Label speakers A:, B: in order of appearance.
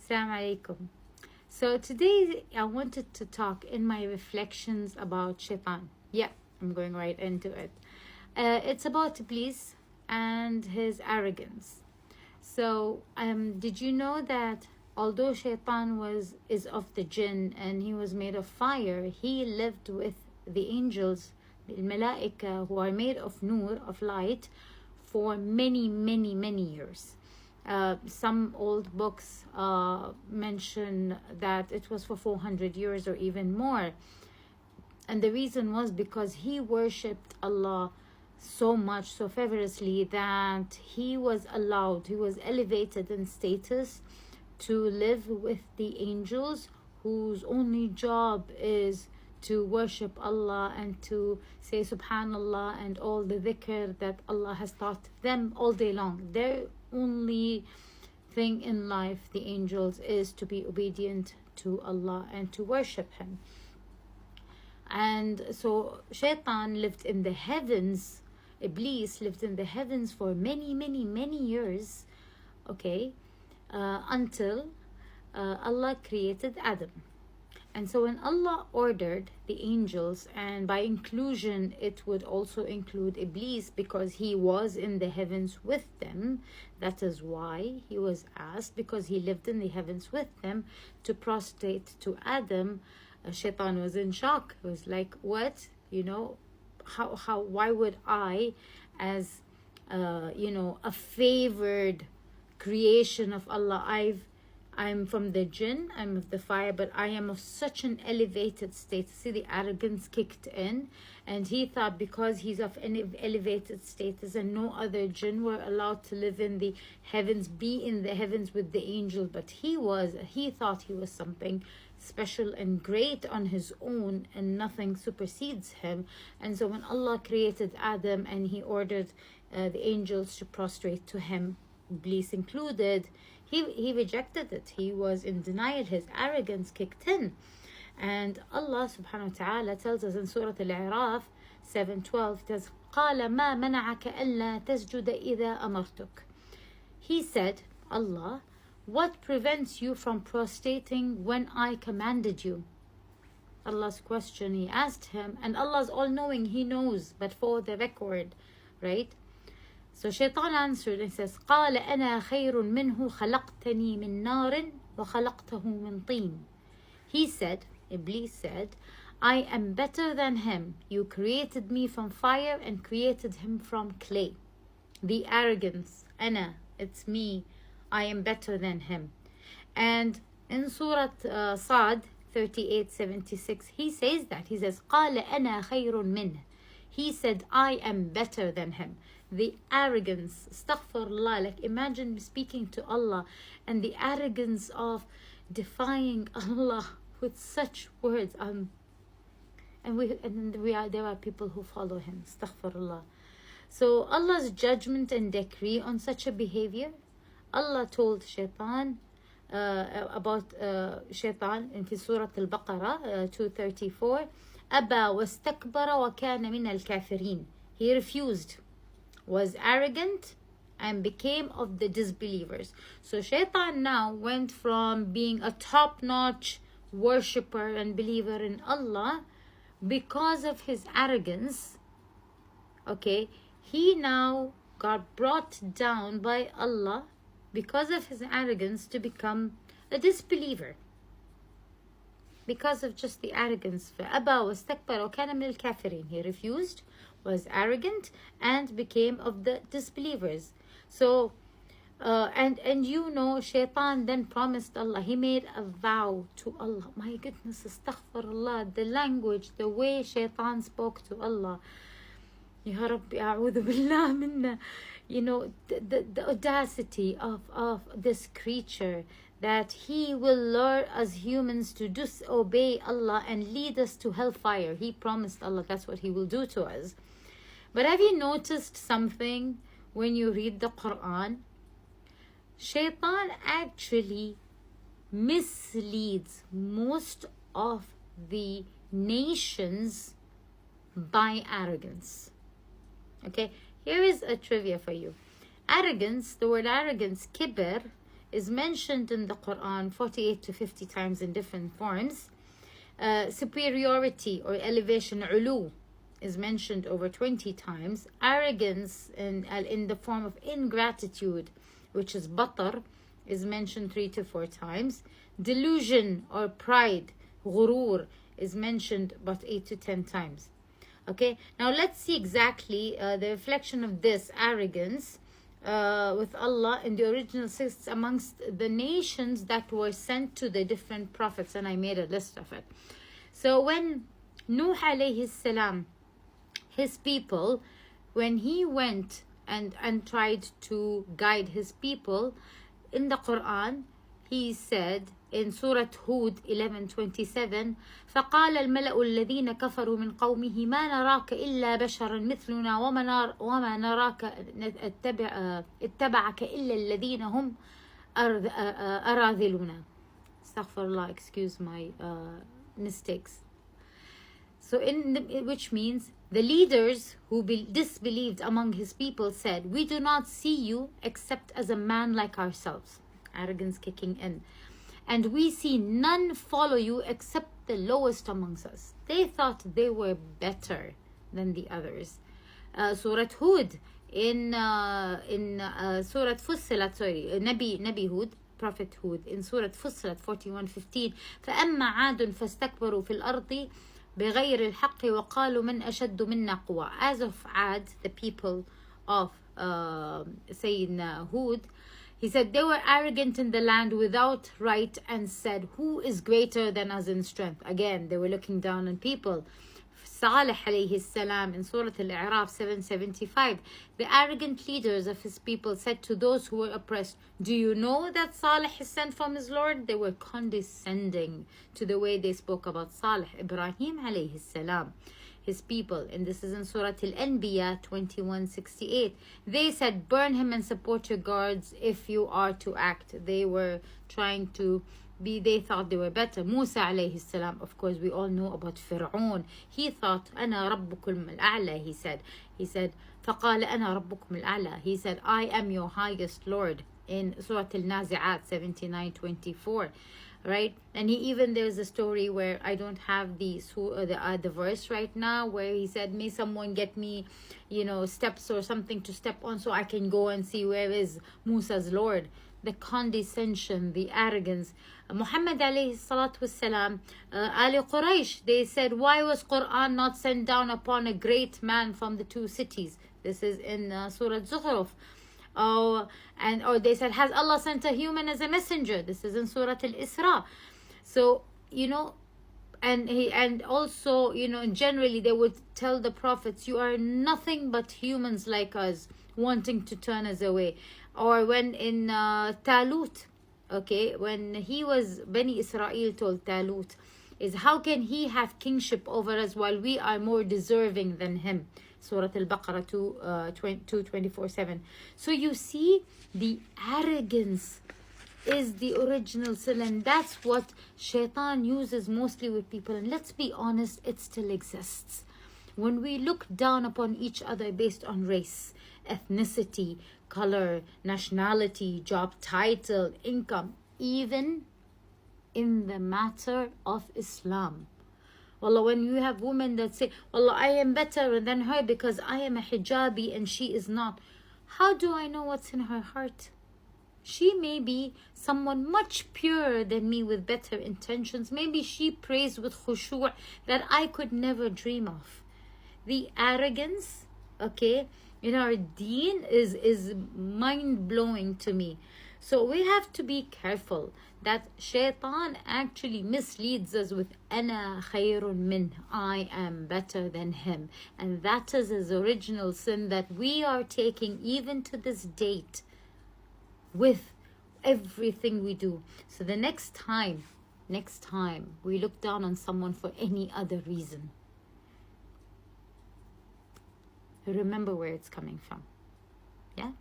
A: Assalamu alaikum. So today I wanted to talk in my reflections about Shaytan. Yeah, I'm going right into it. It's about Iblis and his arrogance. So, did you know that although Shaytan is of the jinn and he was made of fire, he lived with the angels, the malaika, who are made of nur, of light, for many, many, many years. Some old books mention that it was for 400 years or even more. And the reason was because he worshipped Allah so much, so fervorously, that he was elevated in status to live with the angels, whose only job is to worship Allah and to say Subhanallah and all the dhikr that Allah has taught them all day long. Their only thing in life, the angels, is to be obedient to Allah and to worship Him. And so Shaitan lived in the heavens, Iblis lived in the heavens for many, many, many years, until Allah created Adam. And so when Allah ordered the angels, and by inclusion it would also include Iblis because he was in the heavens with them, that is why he was asked, because he lived in the heavens with them, to prostrate to Adam. Shaitan was in shock. He was like, what? Why would I, as a favored creation of Allah, I'm from the jinn, I'm of the fire, but I am of such an elevated state. See, the arrogance kicked in, and he thought because he's of an elevated status and no other jinn were allowed to live in the heavens, be in the heavens with the angels, but he thought he was something special and great on his own, and nothing supersedes him. And so when Allah created Adam and he ordered the angels to prostrate to him, Iblis included, he rejected it. He was in denial. His arrogance kicked in. And Allah subhanahu wa ta'ala tells us in Surah Al-A'raf 7:12, says, قَالَ مَا مَنَعَكَ أَلَّا تَسْجُدَ إِذَا أَمَرْتُكَ. He said, Allah, what prevents you from prostrating when I commanded you? Allah's question, he asked him, and Allah's all-knowing, he knows, but for the record, right? So Shaitan answered and says, قَالَ أَنَا خَيْرٌ مِّنْهُ خَلَقْتَنِي مِن نَارٍ وَخَلَقْتَهُ مِن طِينٍ. He said, Iblis said, I am better than him. You created me from fire and created him from clay. The arrogance, أنا, it's me, I am better than him. And in Surah Sad 38:76, he says that. He says, قَالَ أَنَا خَيْرٌ مِّنْهُ. He said, I am better than him. The arrogance, astaghfirullah, like imagine speaking to Allah and the arrogance of defying Allah with such words. There are people who follow him, astaghfirullah. So Allah's judgment and decree on such a behavior, Allah told Shaitan about Shaitan in Surah Al-Baqarah 234, أَبَى وَاسْتَكْبَرَ وَكَانَ مِنَ الْكَافِرِينَ. He refused, was arrogant, and became of the disbelievers. So Shaitan now went from being a top-notch worshipper and believer in Allah because of his arrogance. He now got brought down by Allah because of his arrogance to become a disbeliever. Because of just the arrogance. فَأَبَى وَاسْتَكْبَرَ وَكَانَ مِنَ الْكَافِرِينَ. He refused, was arrogant, and became of the disbelievers. So, Shaitan then promised Allah. He made a vow to Allah. My goodness, astaghfirullah, the language, the way Shaitan spoke to Allah. Ya Rabbi, a'udhu billah minna. The audacity of this creature, that he will lure us humans to disobey Allah and lead us to hellfire. He promised Allah that's what he will do to us. But have you noticed something when you read the Quran? Shaitan actually misleads most of the nations by arrogance. Here is a trivia for you. Arrogance, the word arrogance, kibr, is mentioned in the Quran 48 to 50 times in different forms. Superiority or elevation, ulu, is mentioned over 20 times. Arrogance in the form of ingratitude, which is batar, is mentioned 3 to 4 times. Delusion or pride, ghurur, is mentioned about 8 to 10 times. Okay, now let's see exactly the reflection of this arrogance with Allah in the original texts amongst the nations that were sent to the different prophets, and I made a list of it. So when Nuh alayhi salam, his people, when he went and tried to guide his people, in the Quran he said in Surah Hud 11:27, فقال الملأ الذين كفروا من قومه ما نراك إلا بشرا مثلنا وما نراك اتبعك إلا الذين هم أراذلنا. Astaghfirullah, excuse my mistakes. So which means the leaders who disbelieved among his people said, we do not see you except as a man like ourselves. Arrogance kicking in. And we see none follow you except the lowest amongst us. They thought they were better than the others. Surah Hud in Surah Fussilat, Nabi Hud, Prophet Hud, in Surah Fussilat 41:15, فأما عاد فاستكبروا في الأرض بغير الحق وقالوا من أشد منا قوة. As of Ad, the people of Sayyidina Hud, he said they were arrogant in the land without right and said, who is greater than us in strength? Again, they were looking down on people. Salih alayhi salam in Surah Al-A'raf 7:75, the arrogant leaders of his people said to those who were oppressed, do you know that Salih is sent from his Lord? They were condescending to the way they spoke about Salih. Ibrahim alayhi salam, his people, and this is in Surah Al-Anbiya 21:68, they said, burn him and support your guards if you are to act. They were trying to they thought they were better. Musa alayhi salam, of course, we all know about Fir'aun. He thought, أنا ربكم الأعلى, he said. فقال أنا ربكم الأعلى. He said, I am your highest Lord, in Surah Al-Nazi'at 79:24. Right? And there's a story where I don't have the verse right now, where he said, may someone get me, steps or something to step on so I can go and see where is Musa's Lord. The condescension, the arrogance. Muhammad alayhi salatu wasalam, Ali Quraysh, they said, why was Quran not sent down upon a great man from the two cities? This is in Surah Zukhruf. Or they said, has Allah sent a human as a messenger? This is in Surah Al-Isra. So, and also, generally they would tell the prophets, you are nothing but humans like us, wanting to turn us away. Or when in Talut, okay, when he was, Bani Israel told Talut, is how can he have kingship over us while we are more deserving than him? Surah Al-Baqarah 2:24-7. So you see, the arrogance is the original sin, and that's what Shaytan uses mostly with people. And let's be honest, it still exists. When we look down upon each other based on race, ethnicity, color, nationality, job title, income, even in the matter of Islam. Wallah, when you have women that say, Wallah, I am better than her because I am a hijabi and she is not. How do I know what's in her heart? She may be someone much purer than me with better intentions. Maybe she prays with khushu' that I could never dream of. The arrogance, okay, in our deen is mind-blowing to me. So we have to be careful that Shaytan actually misleads us with أَنَا خَيْرٌ مِّنْهُ, I am better than him. And that is his original sin that we are taking even to this date with everything we do. So the next time we look down on someone for any other reason, remember where it's coming from. Yeah?